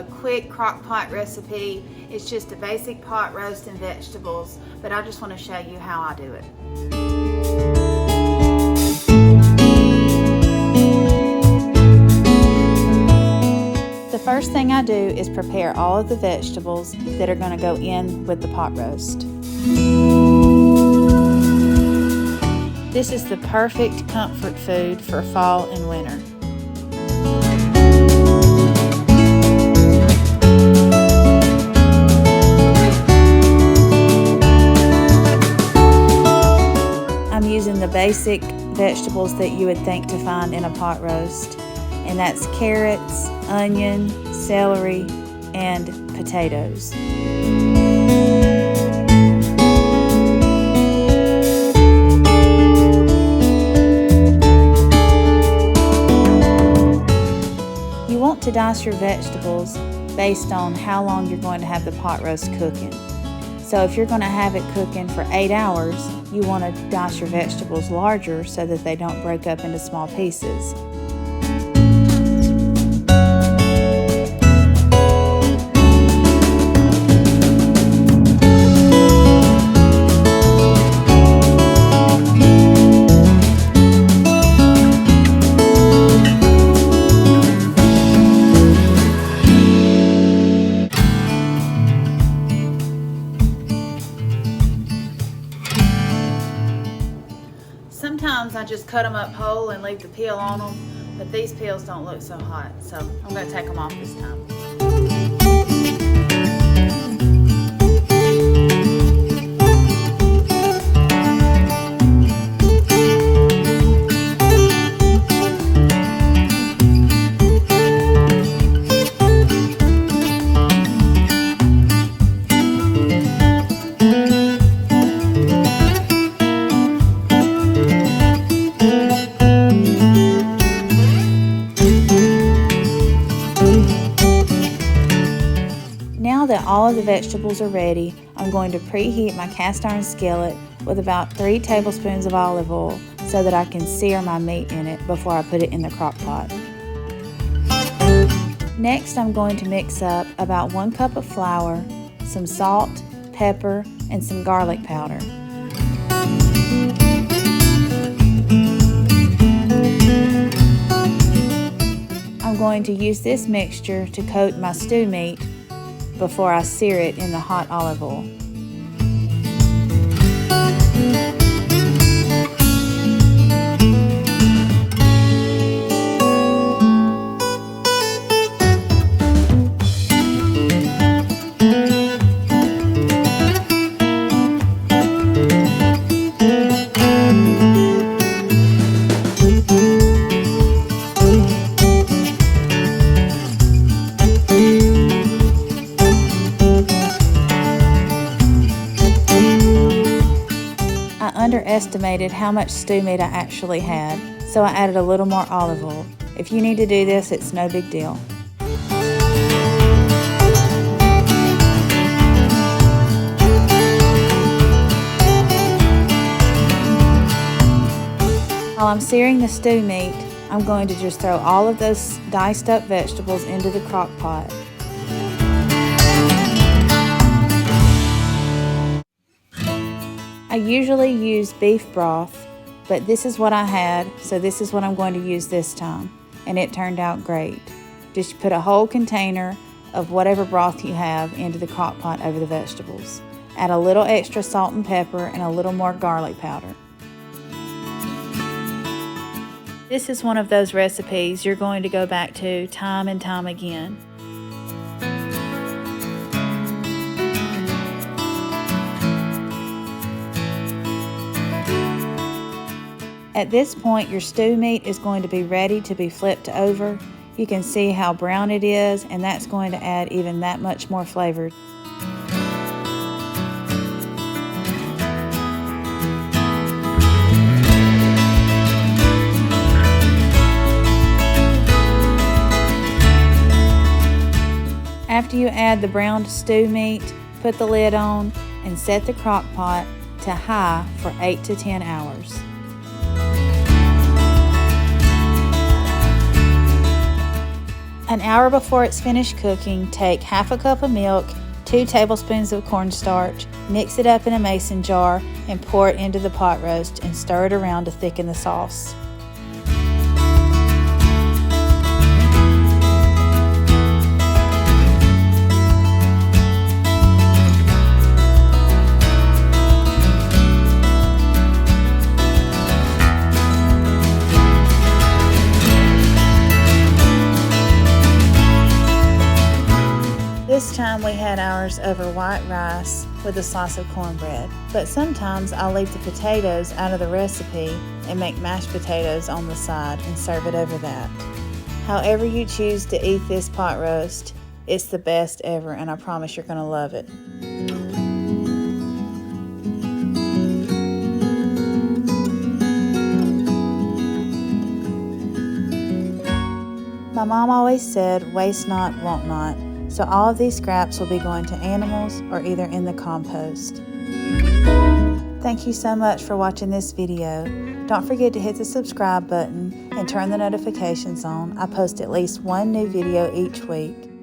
quick crock pot recipe. It's just a basic pot roast and vegetables, but I just want to show you how I do it. The first thing I do is prepare all of the vegetables that are going to go in with the pot roast. This is the perfect comfort food for fall and winter. I'm using the basic vegetables that you would think to find in a pot roast, and that's carrots, onion, celery, and potatoes. You want to dice your vegetables based on how long you're going to have the pot roast cooking. So if you're going to have it cooking for 8 hours, you want to dice your vegetables larger so that they don't break up into small pieces. Sometimes I just cut them up whole and leave the peel on them, but these peels don't look so hot, so I'm going to take them off this time. Now that all of the vegetables are ready, I'm going to preheat my cast iron skillet with about 3 tablespoons of olive oil so that I can sear my meat in it before I put it in the crock pot. Next, I'm going to mix up about 1 cup of flour, some salt, pepper, and some garlic powder. I'm going to use this mixture to coat my stew meat before I sear it in the hot olive oil. Underestimated how much stew meat I actually had, so I added a little more olive oil. If you need to do this, it's no big deal. While I'm searing the stew meat, I'm going to just throw all of those diced up vegetables into the crock pot. I usually use beef broth, but this is what I had, so this is what I'm going to use this time, and it turned out great. Just put a whole container of whatever broth you have into the crock pot over the vegetables. Add a little extra salt and pepper and a little more garlic powder. This is one of those recipes you're going to go back to time and time again. At this point, your stew meat is going to be ready to be flipped over. You can see how brown it is, and that's going to add even that much more flavor. After you add the browned stew meat, put the lid on and set the crock pot to high for 8 to 10 hours. An hour before it's finished cooking, take half a cup of milk, 2 tablespoons of cornstarch, mix it up in a mason jar, and pour it into the pot roast and stir it around to thicken the sauce. This time we had ours over white rice with a slice of cornbread, but sometimes I'll leave the potatoes out of the recipe and make mashed potatoes on the side and serve it over that. However you choose to eat this pot roast, it's the best ever, and I promise you're going to love it. My mom always said, waste not, want not. So all of these scraps will be going to animals or either in the compost. Thank you so much for watching this video. Don't forget to hit the subscribe button and turn the notifications on. I post at least one new video each week.